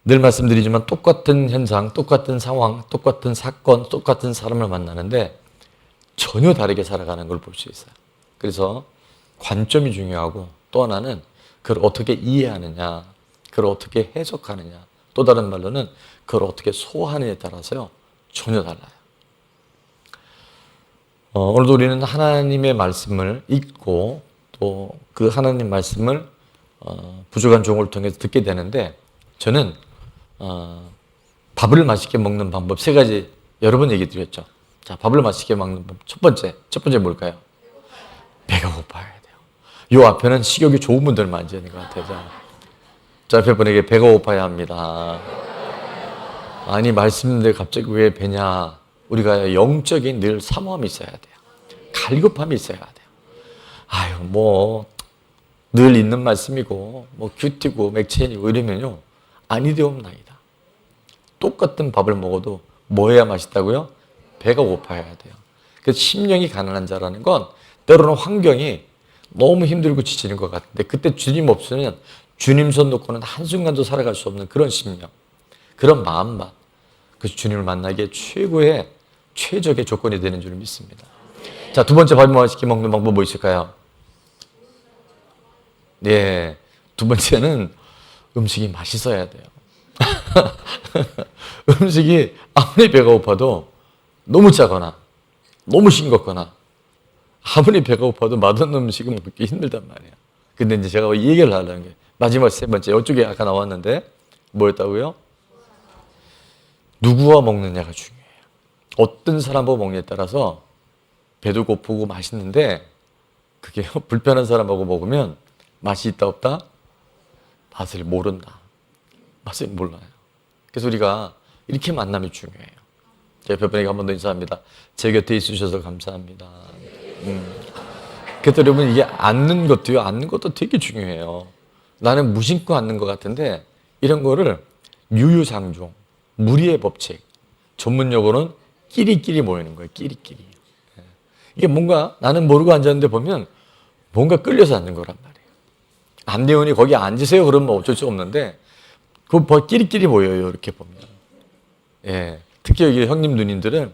늘 말씀드리지만 똑같은 현상, 똑같은 상황, 똑같은 사건, 똑같은 사람을 만나는데 전혀 다르게 살아가는 걸 볼 수 있어요. 그래서 관점이 중요하고 또 하나는 그걸 어떻게 이해하느냐, 그걸 어떻게 해석하느냐, 또 다른 말로는 그걸 어떻게 소화하느냐에 따라서요 전혀 달라요. 오늘도 우리는 하나님의 말씀을 읽고 또 그 하나님 말씀을 부족한 종을 통해서 듣게 되는데, 저는 밥을 맛있게 먹는 방법 세 가지 여러 번 얘기 드렸죠. 자, 밥을 맛있게 먹는 방법 첫 번째 뭘까요? 배가 고파야 돼요. 요 앞에는 식욕이 좋은 분들만 앉아 있는 것 같아요. 자, 옆에 분에게 배가 고파야 합니다. 아니, 말씀인데 갑자기 왜 배냐? 우리가 영적인 늘 사모함이 있어야 돼요. 갈급함이 있어야 돼요. 아유, 늘 있는 말씀이고, 큐티고, 맥체인이고 이러면요, 아니 되옵나이다. 똑같은 밥을 먹어도 뭐 해야 맛있다고요? 배가 고파야 돼요. 그래서 심령이 가난한 자라는 건 때로는 환경이 너무 힘들고 지치는 것 같은데, 그때 주님 없으면 주님 손 놓고는 한순간도 살아갈 수 없는 그런 심령, 그런 마음만, 그래서 주님을 만나기에 최적의 조건이 되는 줄 믿습니다. 자, 두 번째 밥을 맛있게 먹는 방법 뭐 있을까요? 네, 두 번째는 음식이 맛있어야 돼요. 음식이 아무리 배가 고파도 너무 짜거나 너무 싱겁거나 아무리 배가 고파도 맛없는 음식은 먹기 힘들단 말이에요. 근데 이제 제가 이 얘기를 하려는 게 마지막 세 번째, 이쪽에 아까 나왔는데 뭐였다고요? 누구와 먹느냐가 중요해요. 어떤 사람하고 먹느냐에 따라서 배도 고프고 맛있는데, 그게 불편한 사람하고 먹으면 맛이 있다 없다? 맛을 모른다. 맛을 몰라요. 그래서 우리가 이렇게 만남이 중요해요. 제 옆에 분에게 한 번 더 인사합니다. 제 곁에 있으셔서 감사합니다. 그래서 여러분, 이게 앉는 것도 되게 중요해요. 나는 무심코 앉는 것 같은데 이런 거를 유유상종, 무리의 법칙, 전문용어로는 끼리끼리 모이는 거예요. 끼리끼리. 이게 뭔가 나는 모르고 앉았는데 보면 뭔가 끌려서 앉는 거란 말이에요. 안대원이 거기 앉으세요 그러면 어쩔 수 없는데 그 끼리끼리 모여요. 이렇게 보면. 예. 특히 여기 형님 누님들은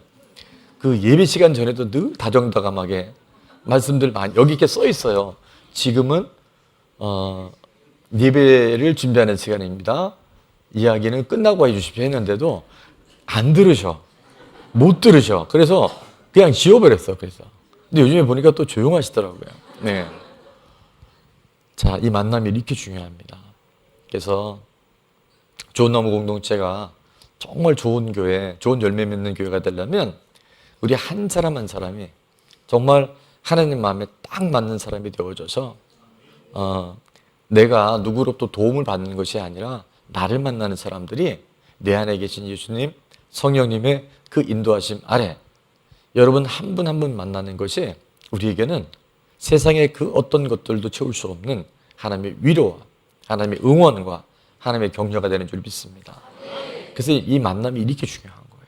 그 예배 시간 전에도 늘 다정다감하게 말씀들 많이 여기 이렇게 써 있어요. 지금은 예배를 준비하는 시간입니다. 이야기는 끝나고 해주십시오 했는데도 안 들으셔. 못 들으셔. 그래서 그냥 지워버렸어. 그래서. 근데 요즘에 보니까 또 조용하시더라고요. 네. 자, 이 만남이 이렇게 중요합니다. 그래서 좋은 나무 공동체가 정말 좋은 교회, 좋은 열매 맺는 교회가 되려면 우리 한 사람 한 사람이 정말 하나님 마음에 딱 맞는 사람이 되어져서 내가 누구로부터 도움을 받는 것이 아니라 나를 만나는 사람들이 내 안에 계신 예수님, 성령님의 그 인도하심 아래 여러분 한 분 한 분 만나는 것이 우리에게는 세상의 그 어떤 것들도 채울 수 없는 하나님의 위로와 하나님의 응원과 하나님의 격려가 되는 줄 믿습니다. 그래서 이 만남이 이렇게 중요한 거예요.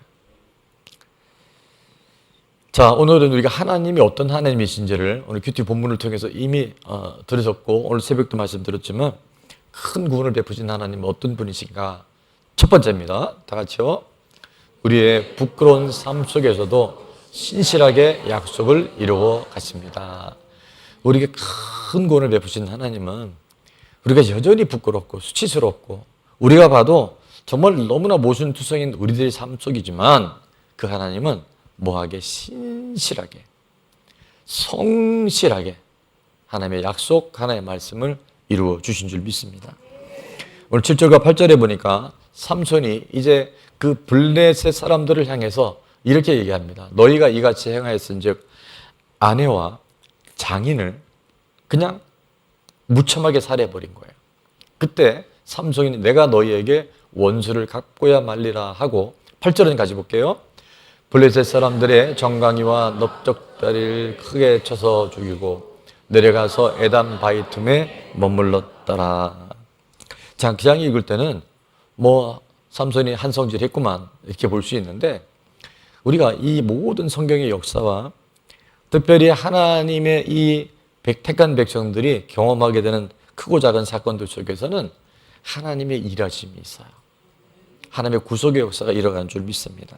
자, 오늘은 우리가 하나님이 어떤 하나님이신지를 오늘 큐티 본문을 통해서 이미 들으셨고 오늘 새벽도 말씀드렸지만 큰 구원을 베푸신 하나님은 어떤 분이신가? 첫 번째입니다. 다 같이요. 우리의 부끄러운 삶 속에서도 신실하게 약속을 이루어 가십니다. 우리에게 큰 구원을 베푸신 하나님은 우리가 여전히 부끄럽고 수치스럽고 우리가 봐도 정말 너무나 모순투성인 우리들의 삶 속이지만 그 하나님은 뭐하게 신실하게 성실하게 하나님의 약속, 하나님의 말씀을 이루어 주신 줄 믿습니다. 오늘 7절과 8절에 보니까 삼손이 이제 그 블레셋 사람들을 향해서 이렇게 얘기합니다. 너희가 이같이 행하였은즉 아내와 장인을 그냥 무참하게 살해해버린 거예요. 그때 삼손이 내가 너희에게 원수를 갚고야 말리라 하고 8절은 가지 볼게요. 블레셋 사람들의 정강이와 넓적다리를 크게 쳐서 죽이고 내려가서 에단 바위 틈에 머물렀더라. 자, 기장이 읽을 때는 삼손이 한성질 했구만 이렇게 볼 수 있는데 우리가 이 모든 성경의 역사와 특별히 하나님의 이 택한 백성들이 경험하게 되는 크고 작은 사건들 속에서는 하나님의 일하심이 있어요. 하나님의 구속의 역사가 일어나는 줄 믿습니다.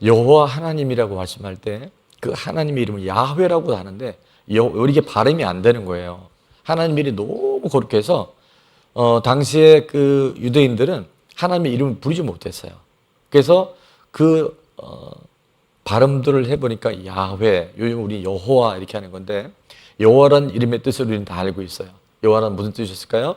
여호와 하나님이라고 말씀할 때 그 하나님의 이름을 야훼라고 하는데 이게 발음이 안 되는 거예요. 하나님 이름이 너무 거룩해서 당시에 그 유대인들은 하나님의 이름을 부르지 못했어요. 그래서 그 발음들을 해보니까 야훼, 요즘 우리 여호와 이렇게 하는 건데 여호와라는 이름의 뜻을 우리는 다 알고 있어요. 여호와라는 무슨 뜻이었을까요?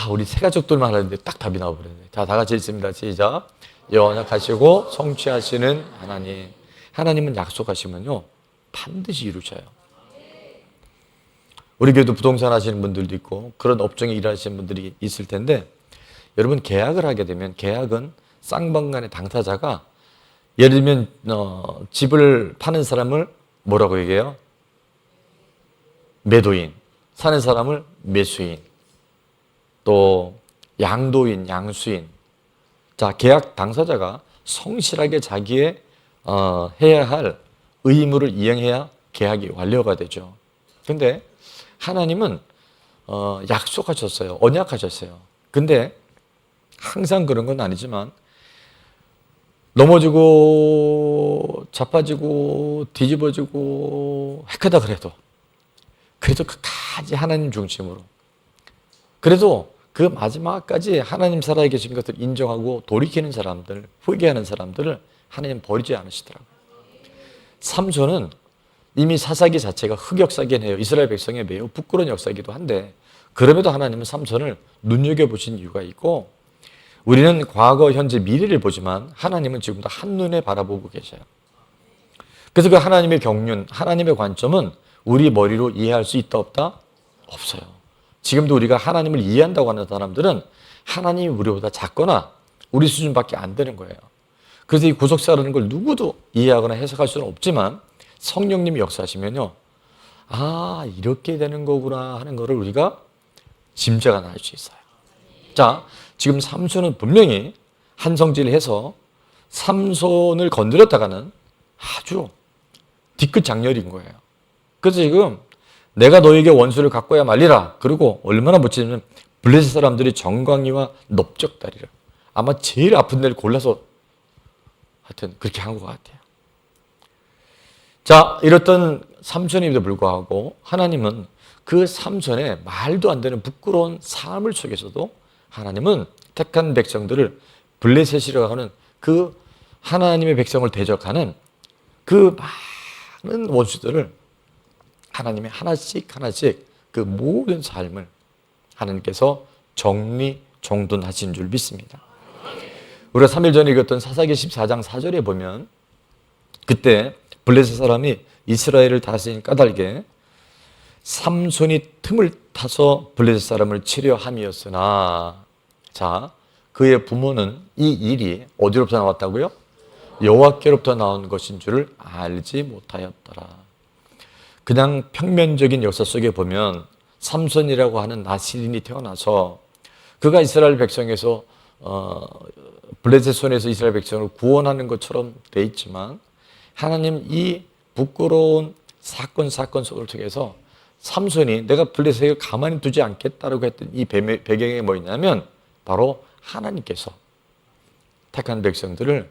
우리 세 가족들만 하는데 딱 답이 나와버렸네. 자, 다 같이 읽습니다. 시작. 연약하시고 성취하시는 하나님. 하나님은 약속하시면요 반드시 이루셔요. 우리 교회도 부동산 하시는 분들도 있고 그런 업종에 일하시는 분들이 있을 텐데 여러분 계약을 하게 되면 계약은 쌍방간의 당사자가 예를 들면 집을 파는 사람을 뭐라고 얘기해요? 매도인. 사는 사람을 매수인. 또 양도인, 양수인. 자, 계약 당사자가 성실하게 자기의 해야 할 의무를 이행해야 계약이 완료가 되죠. 근데 하나님은 약속하셨어요. 언약하셨어요. 근데 항상 그런 건 아니지만 넘어지고 자빠지고 뒤집어지고 헷하다 그래도 끝까지 하나님 중심으로 그래도 그 마지막까지 하나님 살아계신 것을 인정하고 돌이키는 사람들, 회개하는 사람들을 하나님 버리지 않으시더라고요. 삼손은 이미 사사기 자체가 흑역사긴 해요. 이스라엘 백성의 매우 부끄러운 역사이기도 한데 그럼에도 하나님은 삼손을 눈여겨보신 이유가 있고 우리는 과거, 현재, 미래를 보지만 하나님은 지금도 한눈에 바라보고 계셔요. 그래서 그 하나님의 경륜, 하나님의 관점은 우리 머리로 이해할 수 있다 없다? 없어요. 지금도 우리가 하나님을 이해한다고 하는 사람들은 하나님이 우리보다 작거나 우리 수준밖에 안 되는 거예요. 그래서 이 구속사라는 걸 누구도 이해하거나 해석할 수는 없지만 성령님이 역사하시면요. 이렇게 되는 거구나 하는 거를 우리가 짐작가 날 수 있어요. 자, 지금 삼손은 분명히 한성질을 해서 삼손을 건드렸다가는 아주 뒤끝 장렬인 거예요. 그래서 지금 내가 너에게 원수를 갚아야 말리라. 그리고 얼마나 멋지냐면 블레셋 사람들이 정강이와 넓적다리를 아마 제일 아픈 데를 골라서 하여튼 그렇게 한 것 같아요. 자, 이랬던 삼손임에도 불구하고 하나님은 그 삼손의 말도 안 되는 부끄러운 삶을 속에서도 하나님은 택한 백성들을 블레셋이라고 하는 그 하나님의 백성을 대적하는 그 많은 원수들을 하나님의 하나씩 그 모든 삶을 하나님께서 정리정돈하신 줄 믿습니다. 우리가 3일 전에 읽었던 사사기 14장 4절에 보면 그때 블레셋 사람이 이스라엘을 다스린 까닭에 삼손이 틈을 타서 블레셋 사람을 치려 함이었으나 자, 그의 부모는 이 일이 어디로부터 나왔다고요? 여호와께로부터 나온 것인 줄을 알지 못하였더라. 그냥 평면적인 역사 속에 보면 삼손이라고 하는 나시린이 태어나서 그가 이스라엘 백성에서 블레셋 손에서 이스라엘 백성을 구원하는 것처럼 돼 있지만 하나님 이 부끄러운 사건 속을 통해서 삼손이 내가 블레셋을 가만히 두지 않겠다라고 했던 이 배경이 뭐였냐면 바로 하나님께서 택한 백성들을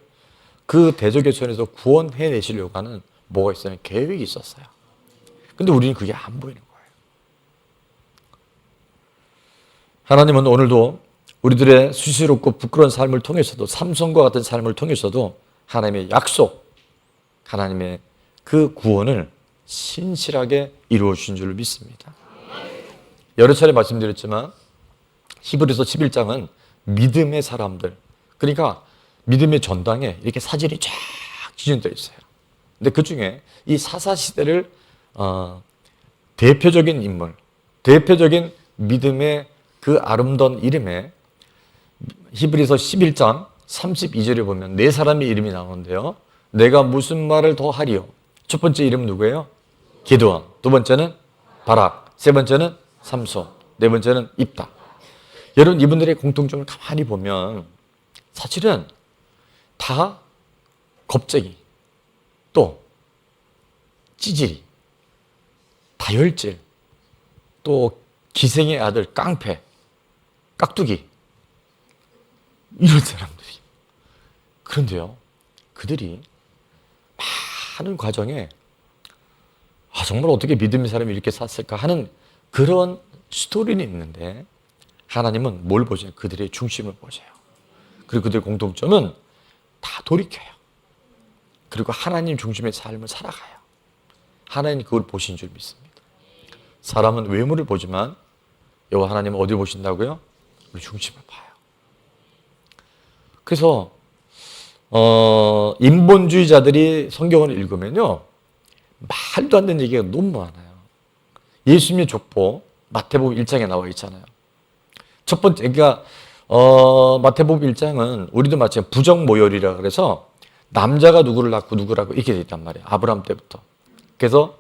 그 대적의 손에서 구원해내시려고 하는 뭐가 있어요? 계획이 있었어요. 근데 우리는 그게 안 보이는 거예요. 하나님은 오늘도 우리들의 수시롭고 부끄러운 삶을 통해서도 삼손과 같은 삶을 통해서도 하나님의 약속, 하나님의 그 구원을 신실하게 이루어 주신 줄 믿습니다. 여러 차례 말씀드렸지만 히브리서 11장은 믿음의 사람들, 그러니까 믿음의 전당에 이렇게 사진이 쫙 지정되어 있어요. 근데 그 중에 이 사사시대를 대표적인 인물, 대표적인 믿음의 그 아름다운 이름에 히브리서 11장 32절에 보면 네 사람의 이름이 나오는데요. 내가 무슨 말을 더 하리요? 첫 번째 이름은 누구예요? 기드온. 두 번째는 바락. 세 번째는 삼손. 네 번째는 입다. 여러분 이분들의 공통점을 가만히 보면 사실은 다 겁쟁이, 또 찌질이, 다혈질, 또 기생의 아들 깡패, 깍두기. 이런 사람들이. 그런데요, 그들이 많은 과정에 정말 어떻게 믿음의 사람이 이렇게 샀을까 하는 그런 스토리는 있는데, 하나님은 뭘 보세요? 그들의 중심을 보세요. 그리고 그들의 공통점은 다 돌이켜요. 그리고 하나님 중심의 삶을 살아가요. 하나님 그걸 보신 줄 믿습니다. 사람은 외모를 보지만 여호와 하나님은 어디를 보신다고요? 우리 중심을 봐요. 그래서 인본주의자들이 성경을 읽으면요, 말도 안 되는 얘기가 너무 많아요. 예수님의 족보 마태복음 1장에 나와 있잖아요. 첫 번째, 그러니까 마태복음 1장은 우리도 마찬가지 부정모혈이라 그래서 남자가 누구를 낳고 누구라고 이렇게 돼 있단 말이에요. 아브라함 때부터. 그래서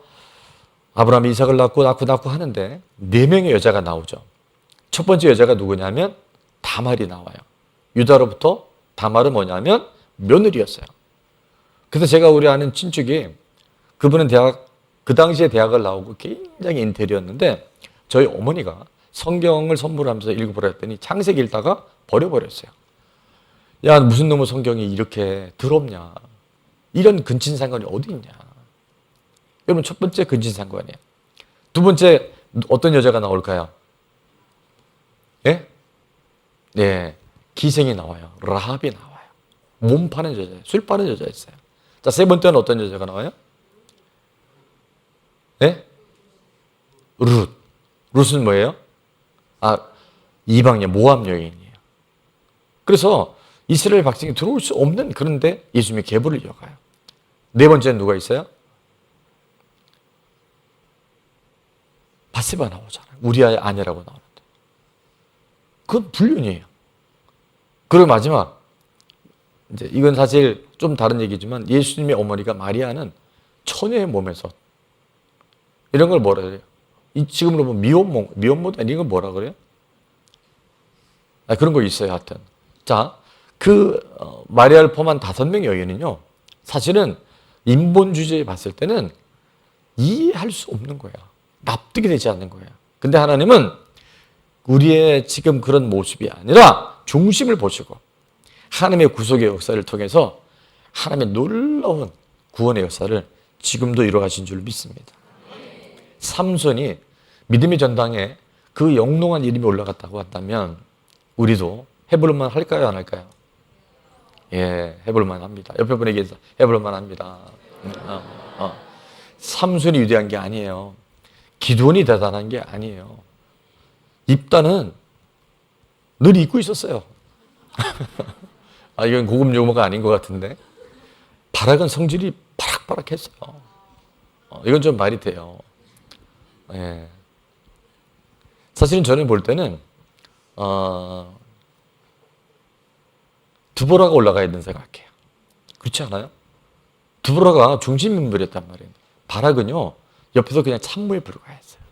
아브라함이 이삭을 낳고 하는데 4명의 여자가 나오죠. 첫 번째 여자가 누구냐면 다말이 나와요. 유다로부터 다말은 뭐냐면 며느리였어요. 그래서 제가 우리 아는 친척이, 그분은 그 당시에 대학을 나오고 굉장히 인텔이었는데 저희 어머니가 성경을 선물하면서 읽어보라 했더니 창세기 읽다가 버려버렸어요. 야, 무슨 놈의 성경이 이렇게 더럽냐. 이런 근친상간이 어디 있냐. 여러분, 첫 번째 근친상간이에요. 두 번째 어떤 여자가 나올까요? 예? 네, 기생이 나와요. 라합이 나와요. 몸 파는 여자예요. 술 파는 여자였어요. 자, 세 번째는 어떤 여자가 나와요? 예? 룻은 뭐예요? 이방인, 모압 여인이에요. 그래서 이스라엘 백성이 들어올 수 없는, 그런데 예수님의 계보를 이어가요. 네 번째는 누가 있어요? 바세바 나오잖아요. 우리아의 아내라고 나오는데. 그건 불륜이에요. 그리고 마지막, 이제 이건 사실 좀 다른 얘기지만 예수님의 어머니가 마리아는 처녀의 몸에서, 이런 걸 뭐라 그래요? 지금으로 보면 미혼모도 아니, 이건 뭐라 그래요? 그런 거 있어요, 하여튼. 자, 마리아를 포함한 5명의 여인은요, 사실은 인본주의에 봤을 때는 이해할 수 없는 거야. 납득이 되지 않는 거예요. 근데 하나님은 우리의 지금 그런 모습이 아니라 중심을 보시고 하나님의 구속의 역사를 통해서 하나님의 놀라운 구원의 역사를 지금도 이루어가신 줄 믿습니다. 삼손이 믿음의 전당에 그 영롱한 이름이 올라갔다고 한다면 우리도 해볼만 할까요, 안 할까요? 예, 해볼만 합니다. 옆에 분에게 해볼만 합니다. 삼손이 위대한 게 아니에요. 기드온이 대단한 게 아니에요. 입다는 늘 잊고 있었어요. 이건 고급 용어가 아닌 것 같은데. 바락은 성질이 바락바락했어요. 이건 좀 말이 돼요. 예. 사실은 저는 볼 때는 두보라가 올라가야 된다고 생각해요. 그렇지 않아요? 두보라가 중심 인물이었단 말이에요. 바락은요, 옆에서 그냥 참모에 불과했어요.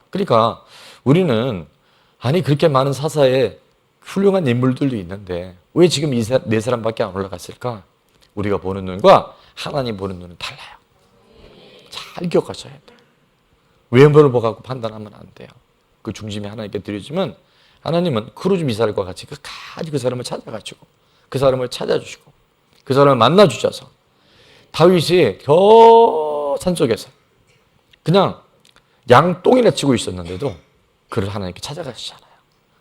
그러니까 우리는 그렇게 많은 사사에 훌륭한 인물들도 있는데 왜 지금 이 네 사람밖에 안 올라갔을까? 우리가 보는 눈과 하나님 보는 눈은 달라요. 잘 기억하셔야 돼요. 외모를 보고 판단하면 안 돼요. 그 중심이 하나님께 드려지면 하나님은 크루즈 미사일과 같이 끝까지 그 사람을 찾아가지고 그 사람을 찾아주시고 그 사람을 만나주셔서 다윗이 저 산속에서 그냥 양똥이나 치고 있었는데도 그를 하나님께 찾아가시잖아요.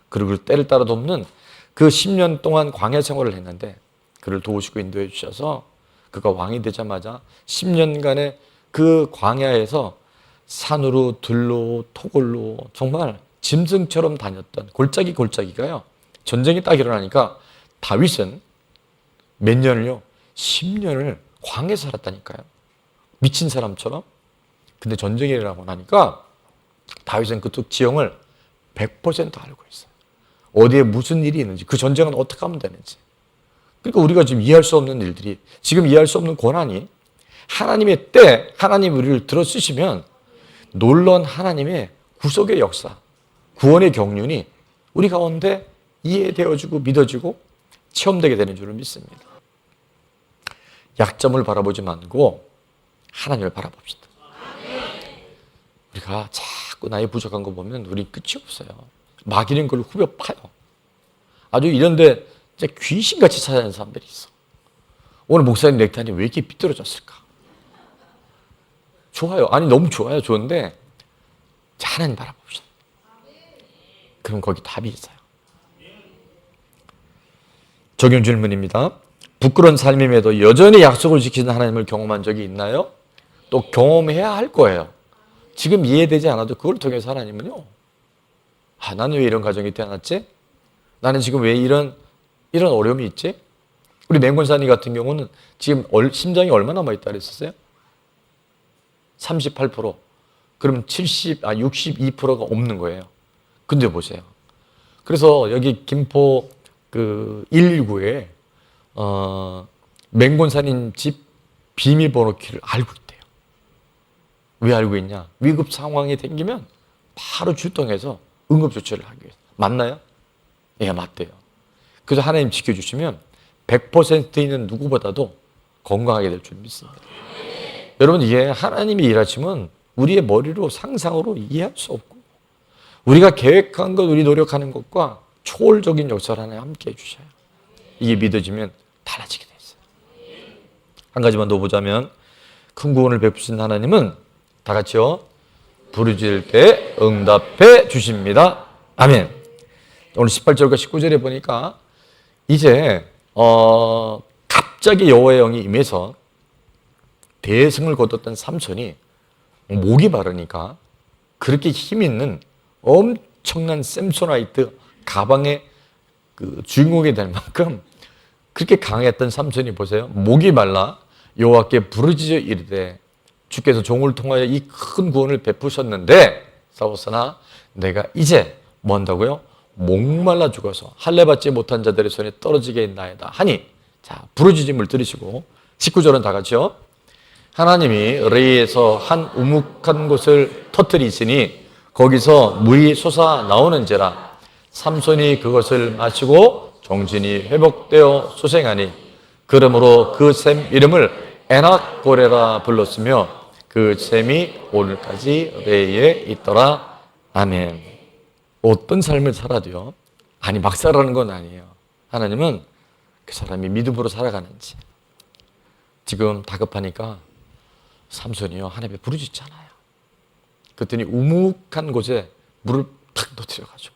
그리고 그 때를 따라 돕는 그 10년 동안 광야 생활을 했는데 그를 도우시고 인도해 주셔서 그가 왕이 되자마자 10년간의 그 광야에서 산으로 들로 토굴로 정말 짐승처럼 다녔던 골짜기가요. 전쟁이 딱 일어나니까 다윗은 몇 년을요? 10년을 광야에서 살았다니까요. 미친 사람처럼. 근데 전쟁이 일어나고 나니까 다윗은 그쪽 지형을 100% 알고 있어요. 어디에 무슨 일이 있는지, 그 전쟁은 어떻게 하면 되는지. 그러니까 우리가 지금 이해할 수 없는 일들이, 지금 이해할 수 없는 고난이 하나님의 때, 하나님 우리를 들어쓰시면 놀라운 하나님의 구속의 역사, 구원의 경륜이 우리 가운데 이해되어지고 믿어지고 체험되게 되는 줄을 믿습니다. 약점을 바라보지 말고 하나님을 바라봅시다. 우리가 자꾸 나의 부족한 거 보면 우리 끝이 없어요. 마귀는 그걸 후벼 파요. 아주 이런데 진짜 귀신같이 찾아다니는 사람들이 있어. 오늘 목사님 넥타이는 왜 이렇게 삐뚤어졌을까? 좋아요. 아니 너무 좋아요. 좋은데 하나님 바라봅시다. 그럼 거기 답이 있어요. 적용 질문입니다. 부끄러운 삶임에도 여전히 약속을 지키는 하나님을 경험한 적이 있나요? 또 경험해야 할 거예요. 지금 이해되지 않아도 그걸 통해서 하나님은요. 나는 왜 이런 가정이 태어났지? 나는 지금 왜 이런 어려움이 있지? 우리 맹곤사님 같은 경우는 지금 심장이 얼마 남아있다 그랬었어요? 38%. 그럼 62%가 없는 거예요. 근데 보세요. 그래서 여기 김포 119에 맹곤사님 집 비밀번호키를 알고 있대요. 왜 알고 있냐? 위급 상황이 생기면 바로 출동해서 응급조치를 하기 위해서. 맞나요? 예, 맞대요. 그래서 하나님 지켜주시면 100% 있는 누구보다도 건강하게 될 줄 믿습니다. 여러분, 이게 하나님이 일하시면 우리의 머리로 상상으로 이해할 수 없고, 우리가 계획한 것, 우리 노력하는 것과 초월적인 역사를 하나님 함께 해주셔요. 이게 믿어지면 달라지게 돼 있어요. 한 가지만 더 보자면, 큰 구원을 베푸신 하나님은 다 같이요, 부르짖을 때 응답해 주십니다. 아멘. 오늘 18절과 19절에 보니까 이제 갑자기 여호와의 영이 임해서 대승을 거뒀던 삼손이 목이 마르니까 그렇게 힘 있는 엄청난 샘소나이트 가방의 주인공이 될 만큼 그렇게 강했던 삼손이 보세요. 목이 말라 여호와께 부르짖어 이르되 주께서 종을 통하여 이 큰 구원을 베푸셨는데 싸웠으나 내가 이제 뭐 한다고요? 목말라 죽어서 할례 받지 못한 자들의 손에 떨어지게 했나이다 하니, 자, 부르짖음을 들으시고 19절은 다 같이요. 하나님이 레이에서 한 우묵한 곳을 터뜨리시니 거기서 물이 솟아 나오는지라 삼손이 그것을 마시고 정신이 회복되어 소생하니 그러므로 그 샘 이름을 에낙고레라 불렀으며 그 샘이 오늘까지 레이에 있더라. 아멘. 어떤 삶을 살아도요, 아니 막 살아가는 건 아니에요. 하나님은 그 사람이 믿음으로 살아가는지. 지금 다급하니까 삼손이요 하나님께 부르짖잖아요. 그랬더니 우묵한 곳에 물을 탁 터뜨려가지고,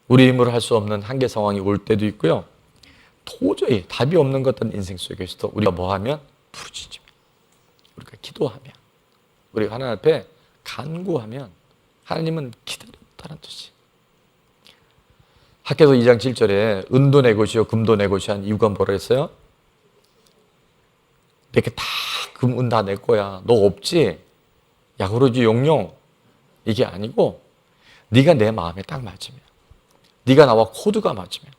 우리 힘으로 할 수 없는 한계 상황이 올 때도 있고요, 도저히 답이 없는 것 같은 인생 속에서도 우리가 뭐하면 부르짖으면, 우리가 기도하면, 우리가 하나님 앞에 간구하면 하나님은 기다렸다는 뜻이. 학개서 2장 7절에 은도 내 것이요 금도 내 것이 한 이유가 뭐라 했어요? 내게 다 금, 은 다 내 거야. 너 없지? 야, 그러지 용용. 이게 아니고 네가 내 마음에 딱 맞으면, 네가 나와 코드가 맞으면.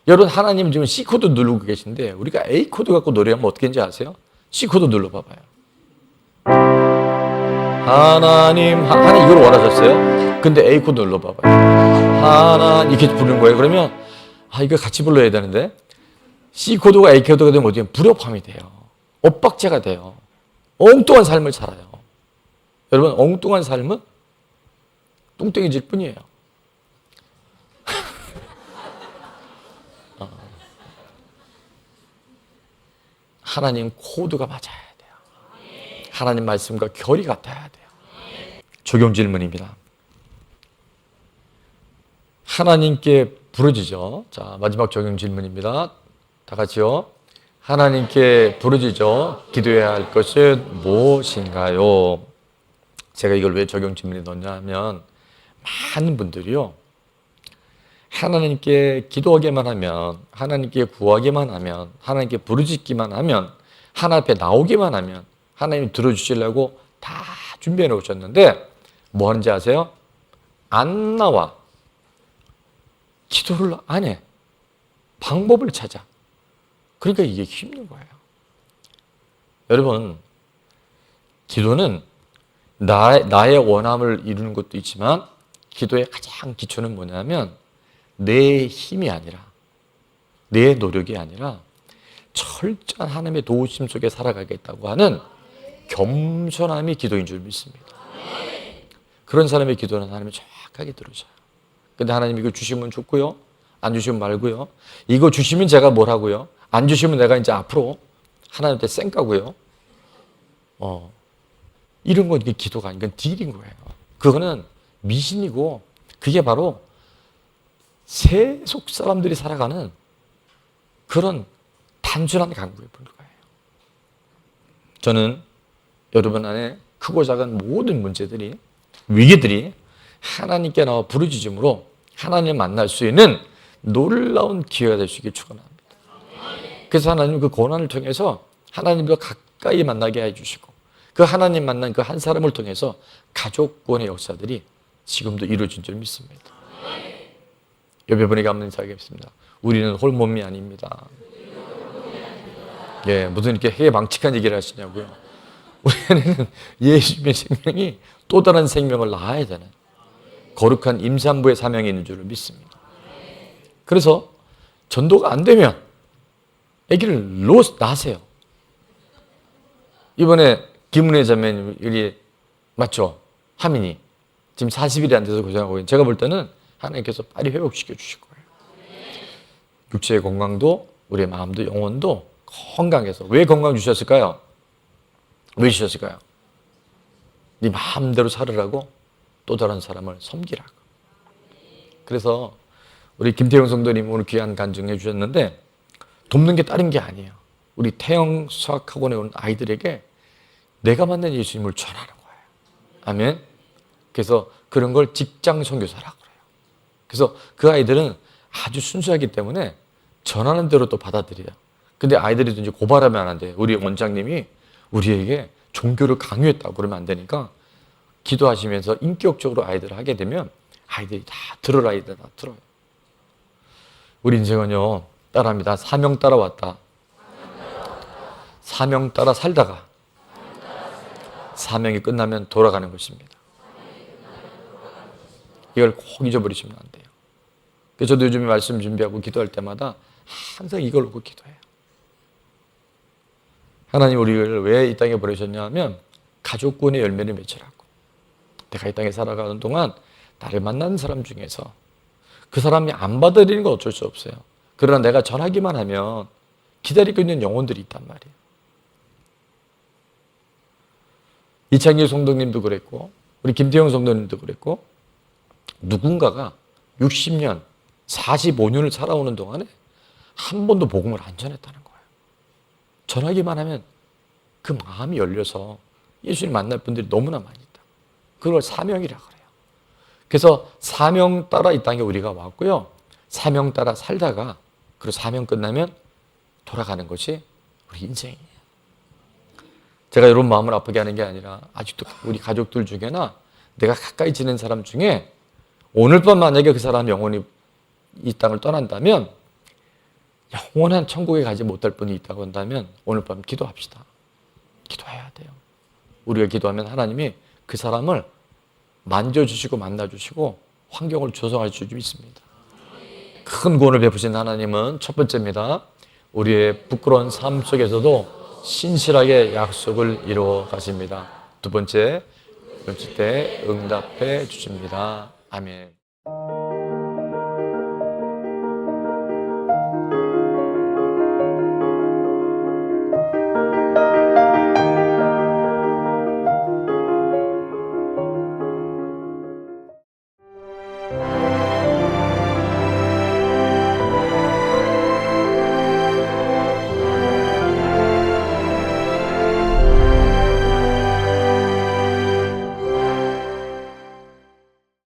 여러분, 하나님 지금 C코드 누르고 계신데 우리가 A코드 갖고 노래하면 어떻게 하는지 아세요? C코드 눌러봐봐요. 하나님 이걸 원하셨어요? 근데 A코드 눌러봐봐요. 하나님 이렇게 부르는 거예요. 그러면 이거 같이 불러야 되는데 C코드가 A코드가 되면 어떻게 불협화음이 돼요. 엇박자가 돼요. 엉뚱한 삶을 살아요. 여러분, 엉뚱한 삶은 뚱땡이질 뿐이에요. 하나님 코드가 맞아야 돼요. 하나님 말씀과 결이 같아야 돼요. 적용 질문입니다. 하나님께 부르짖어. 자, 마지막 적용 질문입니다. 다 같이요. 하나님께 부르짖어 기도해야 할 것은 무엇인가요? 제가 이걸 왜 적용 질문에 넣냐 하면, 많은 분들이요, 하나님께 기도하기만 하면, 하나님께 구하기만 하면, 하나님께 부르짖기만 하면, 하나님 앞에 나오기만 하면 하나님이 들어주시려고 다 준비해 놓으셨는데 뭐 하는지 아세요? 안 나와. 기도를 안 해. 방법을 찾아. 그러니까 이게 힘든 거예요. 여러분, 기도는 나의 원함을 이루는 것도 있지만 기도의 가장 기초는 뭐냐면 내 힘이 아니라, 내 노력이 아니라 철저한 하나님의 도우심 속에 살아가겠다고 하는 겸손함이 기도인 줄 믿습니다. 그런 사람의 기도는 하나님이 정확하게 들으셔요. 근데 하나님이 이걸 주시면 좋고요, 안 주시면 말고요. 이거 주시면 제가 뭘 하고요. 안 주시면 내가 이제 앞으로 하나님한테 쌩까고요. 이런 건 이게 기도가 아니고 딜인 거예요. 그거는 미신이고 그게 바로 세속 사람들이 살아가는 그런 단순한 간구에 불과해요. 저는 여러분 안에 크고 작은 모든 문제들이, 위기들이 하나님께 나와 부르짖음으로 하나님을 만날 수 있는 놀라운 기회가 될 수 있길 축원합니다. 그래서 하나님 그 고난을 통해서 하나님과 가까이 만나게 해주시고 그 하나님 만난 그 한 사람을 통해서 가족권의 역사들이 지금도 이루어진 줄 믿습니다. 여러분에게 한번 인사하겠습니다. 우리는 홀몸이 아닙니다. 예, 무슨 이렇게 해방칙한 얘기를 하시냐고요. 우리는 예수님의 생명이 또 다른 생명을 낳아야 되는 거룩한 임산부의 사명이 있는 줄을 믿습니다. 그래서 전도가 안 되면 아기를 낳으세요. 이번에 김은혜 자매님이 맞죠? 하민이 지금 40일이 안 돼서 고생하고 있는, 제가 볼 때는 하나님께서 빨리 회복시켜 주실 거예요. 육체의 건강도 우리의 마음도 영혼도 건강해서. 왜 건강 주셨을까요? 왜 주셨을까요? 네 마음대로 살으라고, 또 다른 사람을 섬기라고. 그래서 우리 김태형 성도님 오늘 귀한 간증해 주셨는데 돕는 게 다른 게 아니에요. 우리 태형 수학학원에 온 아이들에게 내가 만난 예수님을 전하는 거예요. 아멘. 그래서 그런 걸 직장 선교사라고 그래요. 그래서 그 아이들은 아주 순수하기 때문에 전하는 대로 또 받아들여요. 근데 아이들이 이제 고발하면 안 돼요. 우리 원장님이 우리에게 종교를 강요했다고 그러면 안 되니까 기도하시면서 인격적으로 아이들을 하게 되면 아이들이 다 들을 아이들 다 들어요. 우리 인생은요, 따라합니다. 사명 따라 왔다. 사명 따라 살다가 사명이 끝나면 돌아가는 것입니다. 이걸 꼭 잊어버리시면 안 돼요. 그래서 저도 요즘에 말씀 준비하고 기도할 때마다 항상 이걸 놓고 기도해요. 하나님 우리를 왜 이 땅에 보내셨냐 하면 가족권의 열매를 맺으라고. 내가 이 땅에 살아가는 동안 나를 만난 사람 중에서 그 사람이 안 받아들이는 건 어쩔 수 없어요. 그러나 내가 전하기만 하면 기다리고 있는 영혼들이 있단 말이에요. 이창길 성도님도 그랬고 우리 김태형 성도님도 그랬고 누군가가 60년, 45년을 살아오는 동안에 한 번도 복음을 안 전했다는 거예요. 전하기만 하면 그 마음이 열려서 예수님 만날 분들이 너무나 많이 있다. 그걸 사명이라고 그래요. 그래서 사명 따라 이 땅에 우리가 왔고요. 사명 따라 살다가 그리고 사명 끝나면 돌아가는 것이 우리 인생이에요. 제가 이런 마음을 아프게 하는 게 아니라 아직도 우리 가족들 중에나 내가 가까이 지낸 사람 중에 오늘 밤 만약에 그 사람 영혼이 이 땅을 떠난다면 영원한 천국에 가지 못할 분이 있다고 한다면 오늘 밤 기도합시다. 기도해야 돼요. 우리가 기도하면 하나님이 그 사람을 만져주시고 만나주시고 환경을 조성할 줄 믿습니다. 큰 구원을 베푸신 하나님은 첫 번째입니다. 우리의 부끄러운 삶 속에서도 신실하게 약속을 이루어 가십니다. 두 번째, 때 응답해 주십니다. 아멘.